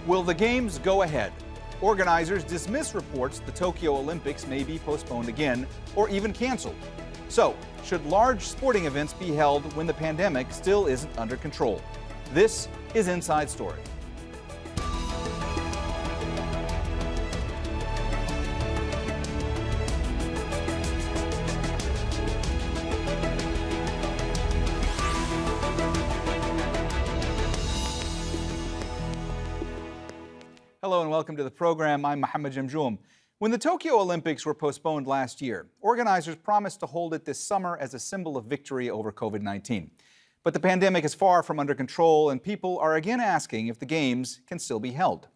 Will the Games go ahead? Organizers dismiss reports the Tokyo Olympics may be postponed again or even canceled. So, should large sporting events be held when the pandemic still isn't under control? This is Inside Story. Hello and welcome to the program. I'm Mohammed Jamjoom. When the Tokyo Olympics were postponed last year, organizers promised to hold it this summer as a symbol of victory over COVID-19. But the pandemic is far from under control, and people are again asking if the Games can still be held.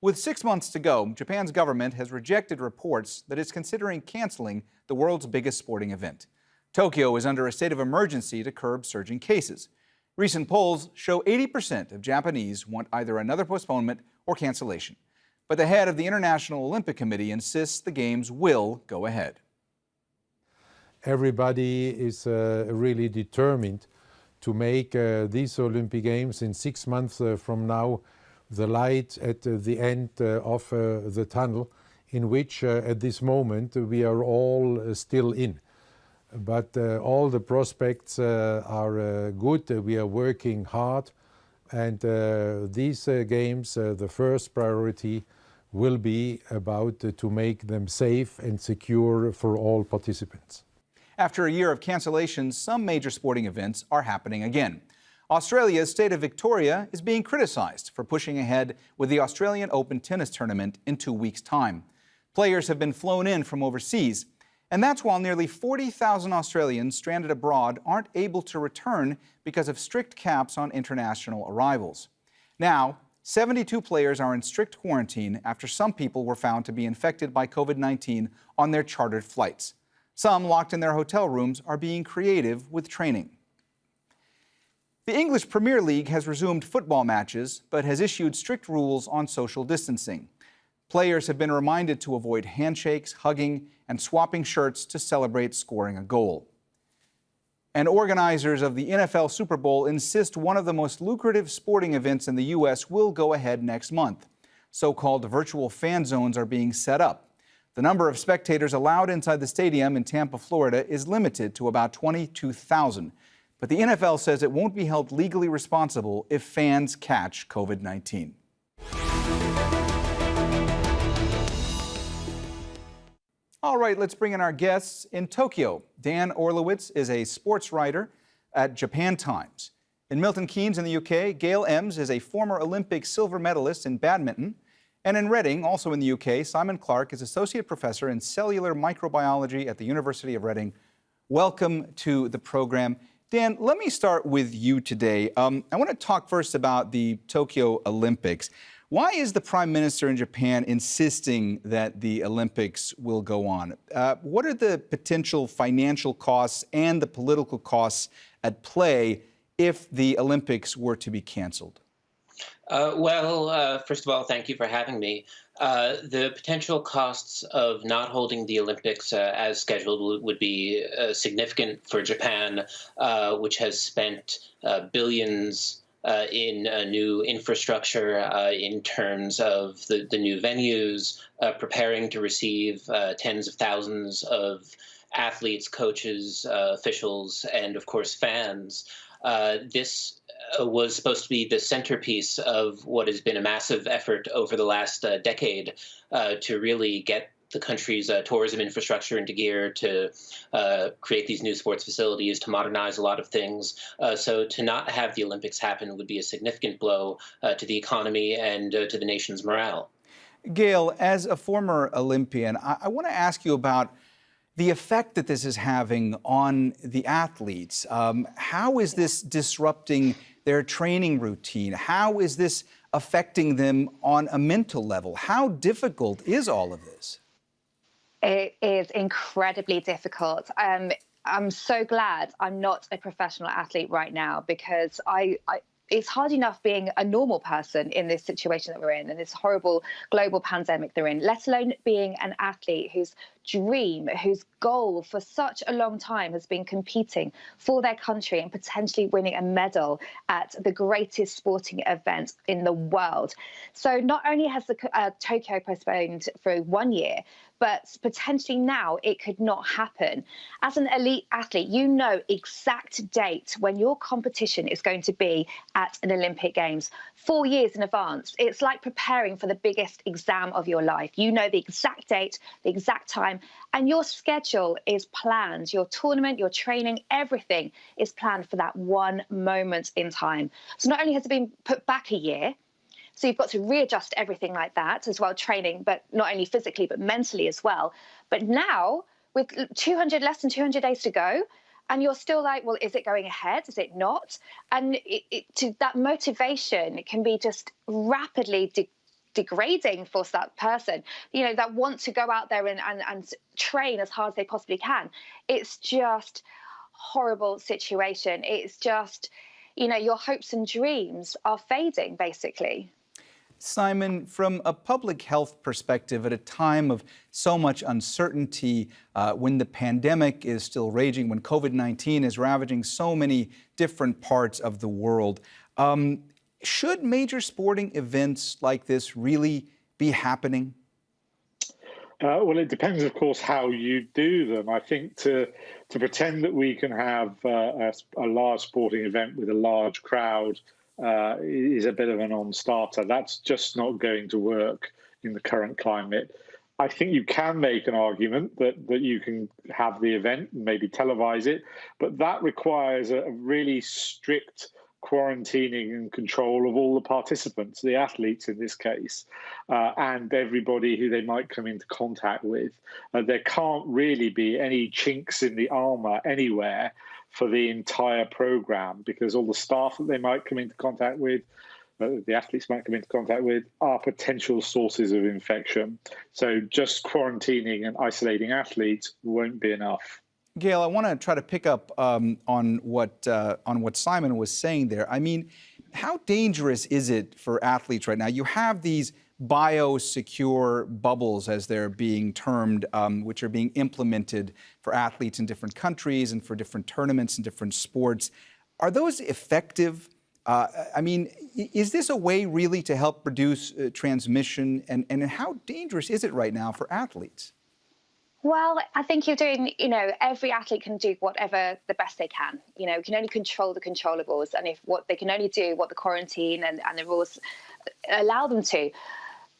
With 6 months to go, Japan's government has rejected reports that it's considering canceling the world's biggest sporting event. Tokyo is under a state of emergency to curb surging cases. Recent polls show 80% of Japanese want either another postponement or cancellation. But the head of the International Olympic Committee insists the Games will go ahead. Everybody is really determined to make these Olympic Games in 6 months from now the light at the end of the tunnel, in which at this moment we are all still in. But all the prospects are good. We are working hard, and these games, the first priority will be about to make them safe and secure for all participants. After a year of cancellations, some major sporting events are happening again. Australia's state of Victoria is being criticized for pushing ahead with the Australian Open tennis tournament in 2 weeks' time. Players have been flown in from overseas, and that's while nearly 40,000 Australians stranded abroad aren't able to return because of strict caps on international arrivals. Now, 72 players are in strict quarantine after some people were found to be infected by COVID-19 on their chartered flights. Some locked in their hotel rooms are being creative with training. The English Premier League has resumed football matches, but has issued strict rules on social distancing. Players have been reminded to avoid handshakes, hugging, and swapping shirts to celebrate scoring a goal. And organizers of the NFL Super Bowl insist one of the most lucrative sporting events in the U.S. will go ahead next month. So-called virtual fan zones are being set up. The number of spectators allowed inside the stadium in Tampa, Florida is limited to about 22,000. But the NFL says it won't be held legally responsible if fans catch COVID-19. All right, let's bring in our guests in Tokyo. Dan Orlowitz is a sports writer at Japan Times. In Milton Keynes in the UK, Gail Ems is a former Olympic silver medalist in badminton. And in Reading, also in the UK, Simon Clark is associate professor in cellular microbiology at the University of Reading. Welcome to the program. Dan, let me start with you today. I want to talk first about the Tokyo Olympics. Why is the Prime Minister in Japan insisting that the Olympics will go on? What are the potential financial costs and the political costs at play if the Olympics were to be canceled? First of all, thank you for having me. The potential costs of not holding the Olympics as scheduled would be significant for Japan, which has spent billions in new infrastructure, in terms of the new venues, preparing to receive tens of thousands of athletes, coaches, officials, and of course fans. This was supposed to be the centerpiece of what has been a massive effort over the last decade to really get the country's tourism infrastructure into gear, to create these new sports facilities, to modernize a lot of things. So to not have the Olympics happen would be a significant blow to the economy and to the nation's morale. Gail, as a former Olympian, I want to ask you about the effect that this is having on the athletes. How is this disrupting their training routine? How is this affecting them on a mental level? How difficult is all of this? It is incredibly difficult. I'm so glad I'm not a professional athlete right now, because it's hard enough being a normal person in this situation that we're in and this horrible global pandemic they're in, let alone being an athlete who's dream, whose goal for such a long time has been competing for their country and potentially winning a medal at the greatest sporting event in the world. So not only has the Tokyo postponed for 1 year, but potentially now it could not happen. As an elite athlete, you know exact date when your competition is going to be at an Olympic Games 4 years in advance. It's like preparing for the biggest exam of your life. You know the exact date, the exact time, and your schedule is planned. Your tournament, your training, everything is planned for that one moment in time. So not only has it been put back a year, so you've got to readjust everything like that as well, training, but not only physically, but mentally as well. But now, with less than 200 days to go, and you're still like, well, is it going ahead? Is it not? And that motivation can be just rapidly degrading for that person, that want to go out there and train as hard as they possibly can. It's just horrible situation. It's just, your hopes and dreams are fading, basically. Simon, from a public health perspective, at a time of so much uncertainty, when the pandemic is still raging, when COVID-19 is ravaging so many different parts of the world, should major sporting events like this really be happening? Well, it depends, of course, how you do them. I think to pretend that we can have a large sporting event with a large crowd is a bit of a non-starter. That's just not going to work in the current climate. I think you can make an argument that you can have the event, maybe televise it, but that requires a really strict quarantining and control of all the participants, the athletes in this case, and everybody who they might come into contact with. There can't really be any chinks in the armour anywhere for the entire programme, because all the staff that they might come into contact with, the athletes might come into contact with, are potential sources of infection. So just quarantining and isolating athletes won't be enough. Gail, I want to try to pick up on what Simon was saying there. I mean, how dangerous is it for athletes right now? You have these biosecure bubbles, as they're being termed, which are being implemented for athletes in different countries and for different tournaments and different sports. Are those effective? I mean, is this a way really to help reduce transmission? And how dangerous is it right now for athletes? Well, I think you're doing, every athlete can do whatever the best they can. You can only control the controllables, and they can only do what the quarantine and the rules allow them to.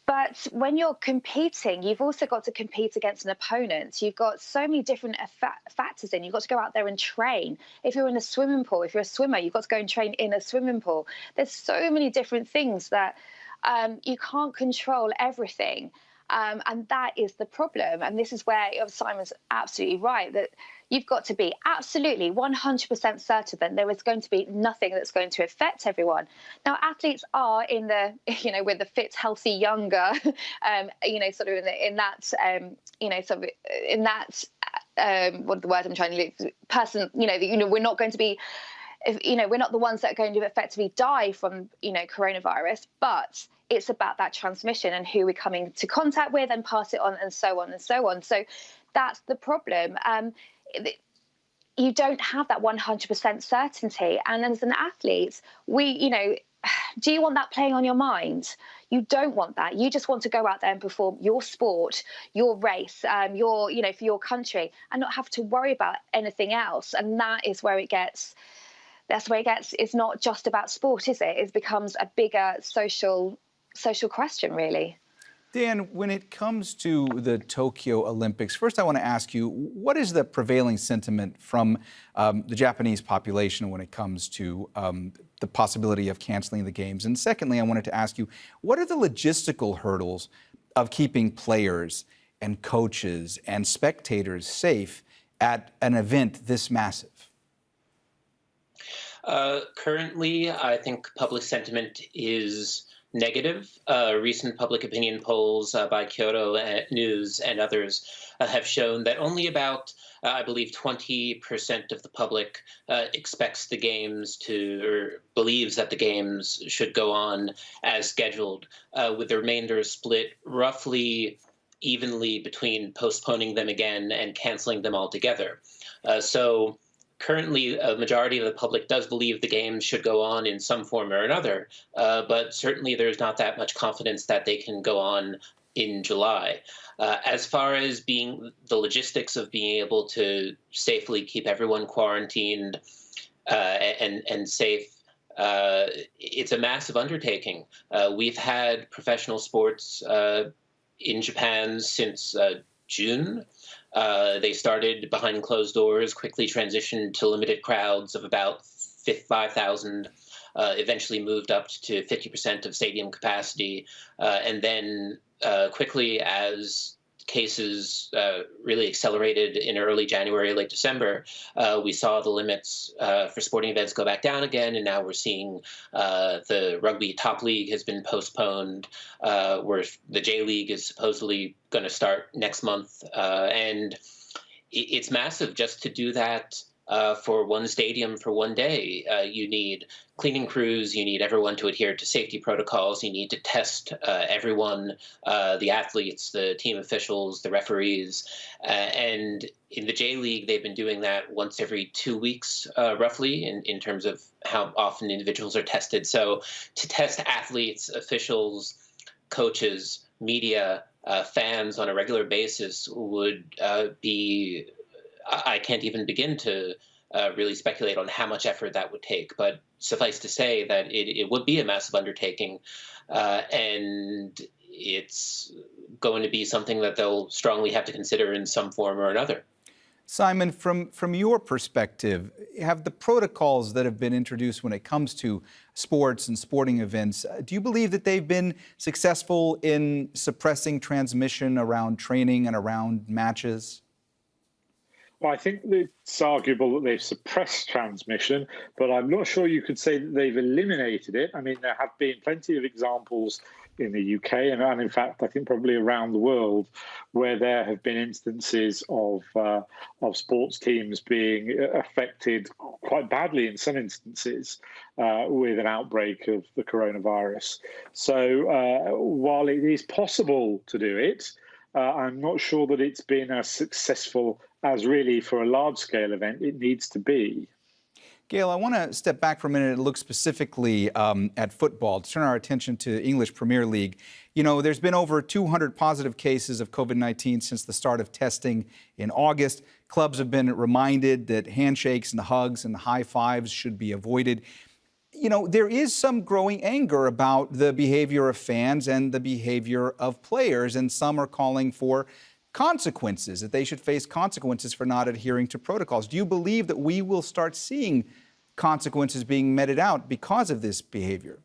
But when you're competing, you've also got to compete against an opponent. You've got so many different factors in. You've got to go out there and train. If you're in a swimming pool, if you're a swimmer, you've got to go and train in a swimming pool. There's so many different things that you can't control everything. And that is the problem. And this is where Simon's absolutely right, that you've got to be absolutely 100% certain that there is going to be nothing that's going to affect everyone. Now, athletes are in the, with the fit, healthy, younger, sort of in that, what the word I'm trying to use, person, we're not going to be, we're not the ones that are going to effectively die from, coronavirus, but it's about that transmission and who we're coming to contact with and pass it on and so on and so on. So that's the problem. You don't have that 100% certainty. And as an athlete, do you want that playing on your mind? You don't want that. You just want to go out there and perform your sport, your race, for your country, and not have to worry about anything else. And that is where it gets. That's where it gets. It's not just about sport, is it? It becomes a bigger social question, really. Dan, when it comes to the Tokyo Olympics, first I want to ask you, what is the prevailing sentiment from the Japanese population when it comes to the possibility of canceling the games? And secondly, I wanted to ask you, what are the logistical hurdles of keeping players and coaches and spectators safe at an event this massive? Currently, I think public sentiment is negative. Recent public opinion polls by Kyoto News and others have shown that only about, I believe, 20% of the public expects the games or believes that the games should go on as scheduled, with the remainder split roughly evenly between postponing them again and canceling them altogether. So currently, a majority of the public does believe the games should go on in some form or another, but certainly there's not that much confidence that they can go on in July. As far as being the logistics of being able to safely keep everyone quarantined and safe, it's a massive undertaking. We've had professional sports in Japan since June. They started behind closed doors, quickly transitioned to limited crowds of about 5,000, eventually moved up to 50% of stadium capacity, and then quickly, as cases really accelerated in early January, late December, we saw the limits for sporting events go back down again, and now we're seeing the rugby top league has been postponed, where the J League is supposedly going to start next month, and it's massive just to do that. For one stadium for one day, you need cleaning crews, you need everyone to adhere to safety protocols, you need to test everyone, the athletes, the team officials, the referees. And in the J League, they've been doing that once every 2 weeks, roughly, in terms of how often individuals are tested. So to test athletes, officials, coaches, media, fans on a regular basis would be... I can't even begin to really speculate on how much effort that would take, but suffice to say that it would be a massive undertaking, and it's going to be something that they'll strongly have to consider in some form or another. Simon, from your perspective, have the protocols that have been introduced when it comes to sports and sporting events, do you believe that they've been successful in suppressing transmission around training and around matches? Well, I think it's arguable that they've suppressed transmission, but I'm not sure you could say that they've eliminated it. I mean, there have been plenty of examples in the UK and in fact, I think probably around the world, where there have been instances of sports teams being affected quite badly in some instances with an outbreak of the coronavirus. So while it is possible to do it, I'm not sure that it's been as successful as really for a large-scale event it needs to be. Gail, I want to step back for a minute and look specifically at football, to turn our attention to English Premier League. You know, there's been over 200 positive cases of COVID-19 since the start of testing in August. Clubs have been reminded that handshakes and hugs and high fives should be avoided. You know, there is some growing anger about the behavior of fans and the behavior of players, and some are calling for consequences, that they should face consequences for not adhering to protocols. Do you believe that we will start seeing consequences being meted out because of this behavior?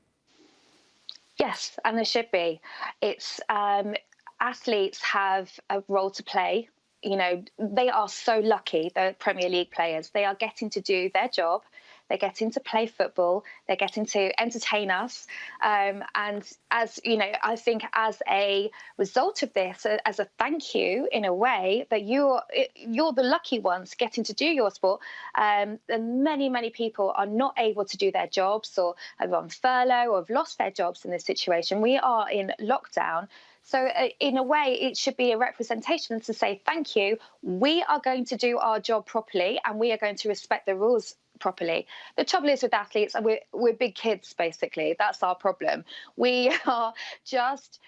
Yes, and there should be. It's athletes have a role to play. You know, they are so lucky, the Premier League players. They are getting to do their job. They're getting to play football. They're getting to entertain us. And as you know, I think as a result of this, as a thank you in a way, that you're the lucky ones getting to do your sport. And many people are not able to do their jobs, or are on furlough, or have lost their jobs in this situation. We are in lockdown. So in a way, it should be a representation to say, thank you, we are going to do our job properly and we are going to respect the rules properly. The trouble is with athletes, we're big kids, basically. That's our problem. We are just,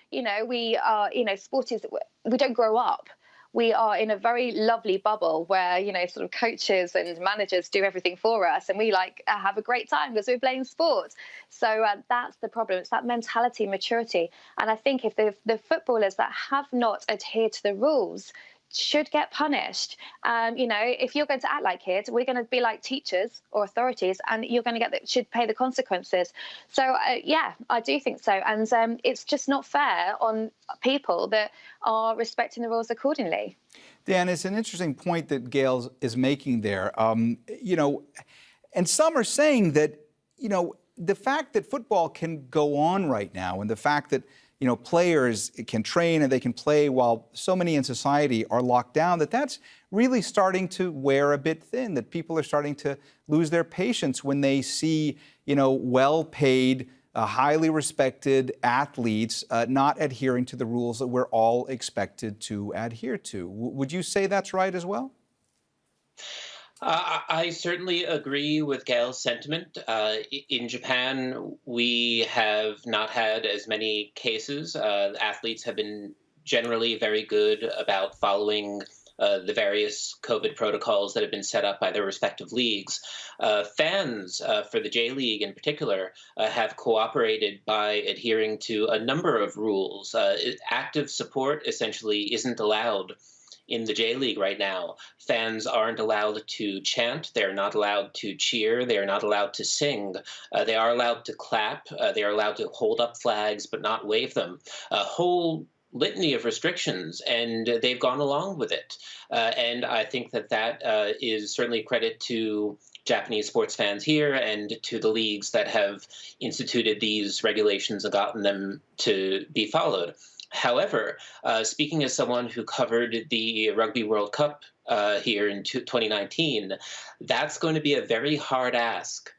sport is, we don't grow up. We are in a very lovely bubble where, sort of coaches and managers do everything for us, and we have a great time because we're playing sports. So that's the problem. It's that mentality, maturity. And I think if the footballers that have not adhered to the rules should get punished. If you're going to act like kids, we're going to be like teachers or authorities, and you're going to should pay the consequences. So yeah, I do think so, and it's just not fair on people that are respecting the rules accordingly. Dan, it's an interesting point that Gail is making there. And some are saying that the fact that football can go on right now, and the fact that players can train and they can play while so many in society are locked down, that's really starting to wear a bit thin, that people are starting to lose their patience when they see, well-paid highly respected athletes not adhering to the rules that we're all expected to adhere to. Would you say that's right as well? I certainly agree with Gail's sentiment. In Japan, we have not had as many cases. Athletes have been generally very good about following the various COVID protocols that have been set up by their respective leagues. Fans, for the J League in particular, have cooperated by adhering to a number of rules. Active support essentially isn't allowed in the J League right now. Fans aren't allowed to chant. They're not allowed to cheer. They are not allowed to sing. They are allowed to clap. They are allowed to hold up flags but not wave them. A whole litany of restrictions, and they've gone along with it. And I think that that is certainly credit to Japanese sports fans here and to the leagues that have instituted these regulations and gotten them to be followed. However, speaking as someone who covered the Rugby World Cup here in 2019, that's going to be a very hard ask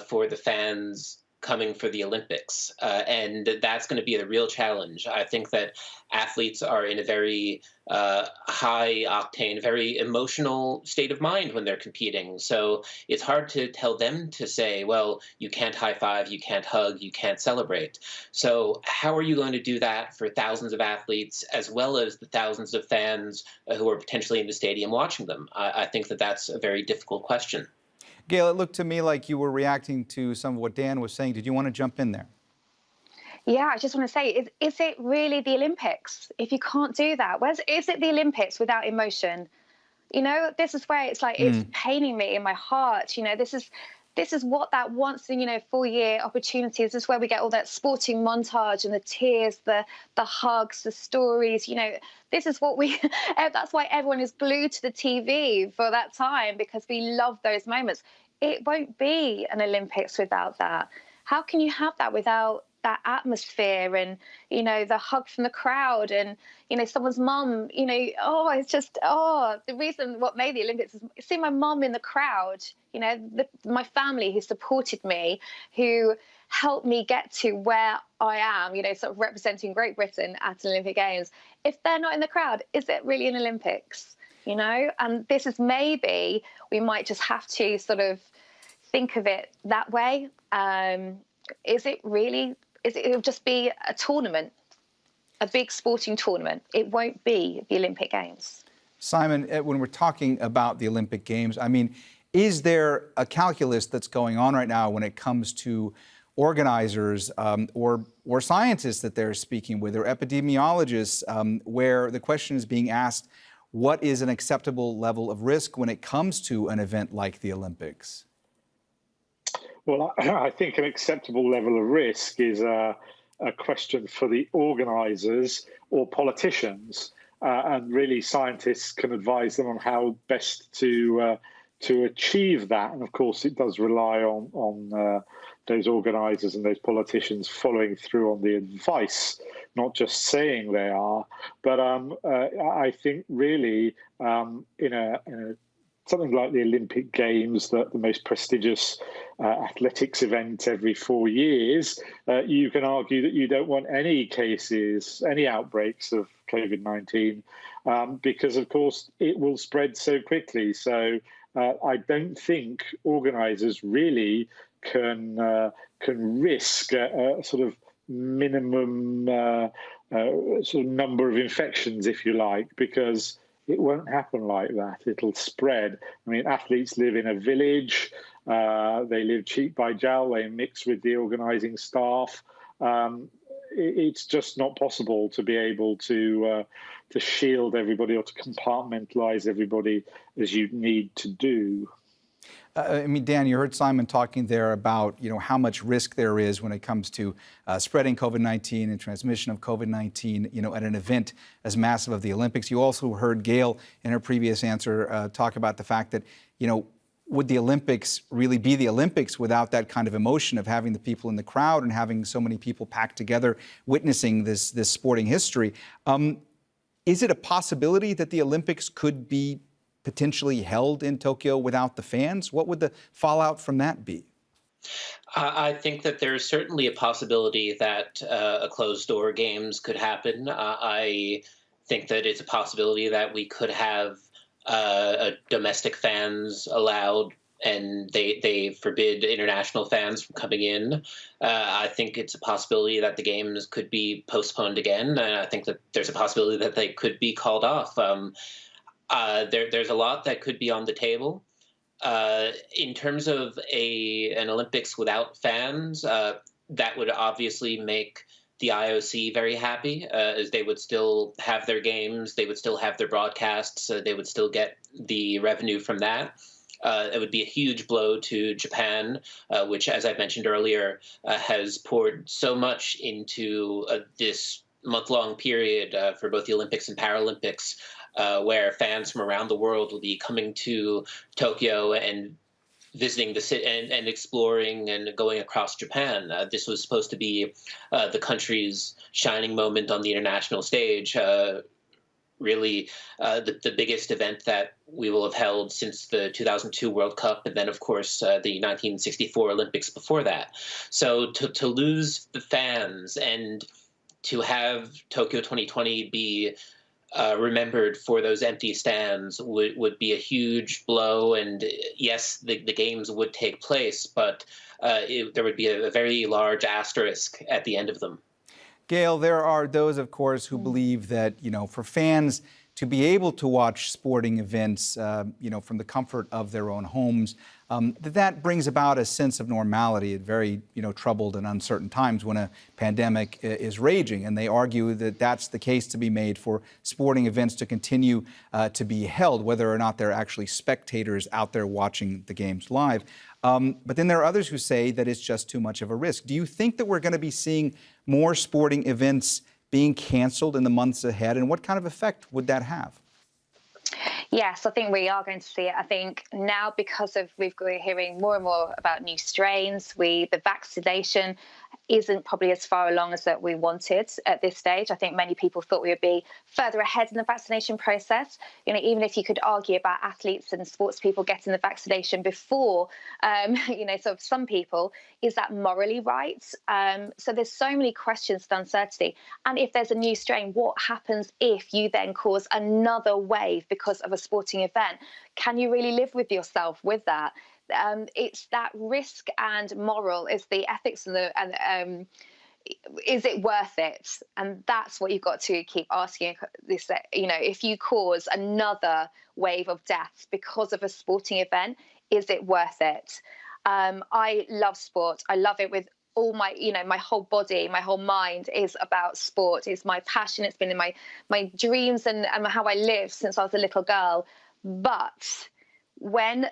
for the fans coming for the Olympics. And that's going to be a real challenge. I think that athletes are in a very high octane, very emotional state of mind when they're competing. So it's hard to tell them to say, well, you can't high five, you can't hug, you can't celebrate. So how are you going to do that for thousands of athletes as well as the thousands of fans who are potentially in the stadium watching them? I think that that's a very difficult question. Gail, it looked to me like you were reacting to some of what Dan was saying. Did you want to jump in there? Yeah, I just want to say, is it really the Olympics? If you can't do that, is it the Olympics without emotion? You know, this is where it's like, it's paining me in my heart. You know, this is what that once in, 4-year opportunity is. This is where we get all that sporting montage and the tears, the hugs, the stories. You know, this is what we, that's why everyone is glued to the TV for that time, because we love those moments. It won't be an Olympics without that. How can you have that without that atmosphere and, the hug from the crowd and, someone's mum, the reason what made the Olympics is seeing my mum in the crowd, my family who supported me, who helped me get to where I am, sort of representing Great Britain at an Olympic Games. If they're not in the crowd, is it really an Olympics? And this is maybe we might just have to sort of think of it that way. It'll just be a tournament, a big sporting tournament. It won't be the Olympic Games. Simon, when we're talking about the Olympic Games, I mean, is there a calculus that's going on right now when it comes to organizers or scientists that they're speaking with, or epidemiologists, where the question is being asked, what is an acceptable level of risk when it comes to an event like the Olympics? Well, I think an acceptable level of risk is a question for the organisers or politicians, and really scientists can advise them on how best to achieve that. And of course, it does rely on those organisers and those politicians following through on the advice, not just saying they are. But I think really in a something like the Olympic Games, the most prestigious athletics event every 4 years, you can argue that you don't want any cases, any outbreaks of COVID-19, because, of course, it will spread so quickly. So I don't think organisers really can risk a sort of minimum sort of number of infections, if you like, because it won't happen like that. It'll spread. I mean, athletes live in a village. They live cheek by jowl. They mix with the organising staff. It's just not possible to be able to shield everybody or to compartmentalise everybody as you need to do. I mean, Dan, you heard Simon talking there about, how much risk there is when it comes to spreading COVID-19 and transmission of COVID-19, at an event as massive as the Olympics. You also heard Gail in her previous answer talk about the fact that, would the Olympics really be the Olympics without that kind of emotion of having the people in the crowd and having so many people packed together witnessing this sporting history? Is it a possibility that the Olympics could be potentially held in Tokyo without the fans? What would the fallout from that be? I think that there's certainly a possibility that a closed-door games could happen. I think that it's a possibility that we could have domestic fans allowed, and they forbid international fans from coming in. I think it's a possibility that the games could be postponed again, and I think that there's a possibility that they could be called off. There's a lot that could be on the table. In terms of an Olympics without fans, that would obviously make the IOC very happy, as they would still have their games, they would still have their broadcasts, they would still get the revenue from that. It would be a huge blow to Japan, which, as I mentioned earlier, has poured so much into this month-long period for both the Olympics and Paralympics, where fans from around the world will be coming to Tokyo and visiting the city and exploring and going across Japan. This was supposed to be the country's shining moment on the international stage. Really, the biggest event that we will have held since the 2002 World Cup, and then, of course, the 1964 Olympics before that. So to lose the fans and to have Tokyo 2020 be remembered for those empty stands would be a huge blow. And yes, the games would take place, but there would be a very large asterisk at the end of them. Gail, there are those, of course, who believe that, for fans to be able to watch sporting events, from the comfort of their own homes, that brings about a sense of normality at very, troubled and uncertain times when a pandemic is raging. And they argue that that's the case to be made for sporting events to continue to be held, whether or not there are actually spectators out there watching the games live. But then there are others who say that it's just too much of a risk. Do you think that we're going to be seeing more sporting events being canceled in the months ahead? And what kind of effect would that have? Yes, I think we are going to see it. I think now, because we're hearing more and more about new strains, the vaccination isn't probably as far along as that we wanted at this stage. I think many people thought we would be further ahead in the vaccination process. Even if you could argue about athletes and sports people getting the vaccination before, sort of some people, is that morally right? So there's so many questions of uncertainty. And if there's a new strain, what happens if you then cause another wave because of a sporting event? Can you really live with yourself with that? It's that risk and moral, is the ethics and is it worth it? And that's what you've got to keep asking this. If you cause another wave of deaths because of a sporting event, is it worth it? I love sport. I love it with all my, my whole body, my whole mind is about sport. It's my passion. It's been in my dreams and how I live since I was a little girl. But when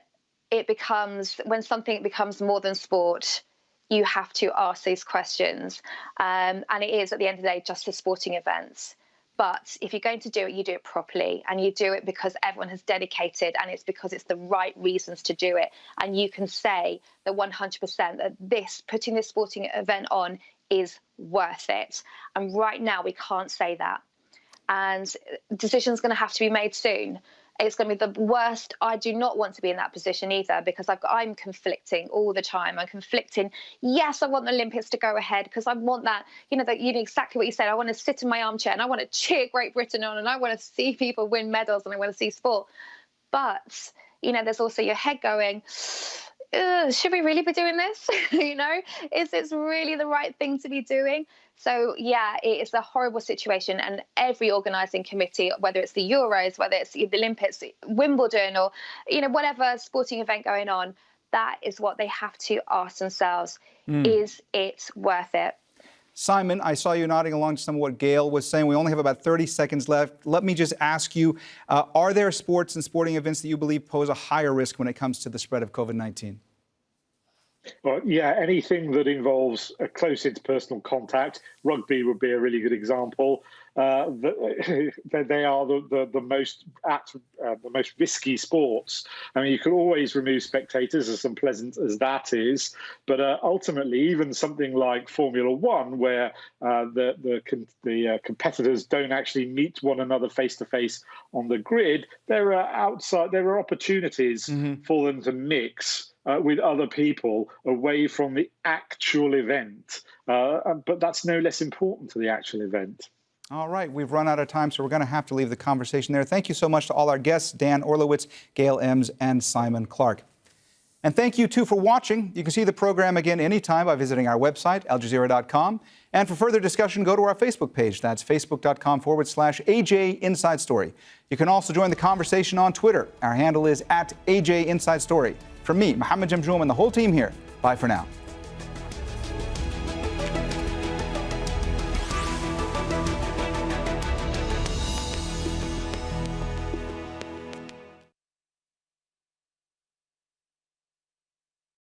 something becomes more than sport, you have to ask these questions. And it is, at the end of the day, just a sporting event. But if you're going to do it, you do it properly, and you do it because everyone has dedicated, and it's because it's the right reasons to do it. And you can say that 100% that putting this sporting event on is worth it. And right now we can't say that. And decisions going to have to be made soon. It's going to be the worst. I do not want to be in that position either, because I'm conflicting all the time. I'm conflicting. Yes, I want the Olympics to go ahead because I want that, exactly what you said. I want to sit in my armchair and I want to cheer Great Britain on, and I want to see people win medals, and I want to see sport. But, there's also your head going, should we really be doing this? Is this really the right thing to be doing? So, yeah, it is a horrible situation. And every organising committee, whether it's the Euros, whether it's the Olympics, Wimbledon, or, whatever sporting event going on, that is what they have to ask themselves. Is it worth it? Simon, I saw you nodding along to some of what Gail was saying. We only have about 30 seconds left. Let me just ask you, are there sports and sporting events that you believe pose a higher risk when it comes to the spread of COVID-19? Well, yeah, anything that involves a close interpersonal contact. Rugby would be a really good example. they are the most risky sports. I mean, you can always remove spectators, as unpleasant as that is, but ultimately, even something like Formula One, where the competitors don't actually meet one another face to face on the grid, there are opportunities for them to mix with other people away from the actual event. But that's no less important to the actual event. All right, we've run out of time, so we're going to have to leave the conversation there. Thank you so much to all our guests, Dan Orlowitz, Gail Ems, and Simon Clark. And thank you, too, for watching. You can see the program again anytime by visiting our website, aljazeera.com. And for further discussion, go to our Facebook page. That's facebook.com/AJ Inside Story. You can also join the conversation on Twitter. Our handle is @AJ Inside Story. From me, Mohammed Jamjoom, and the whole team here, bye for now.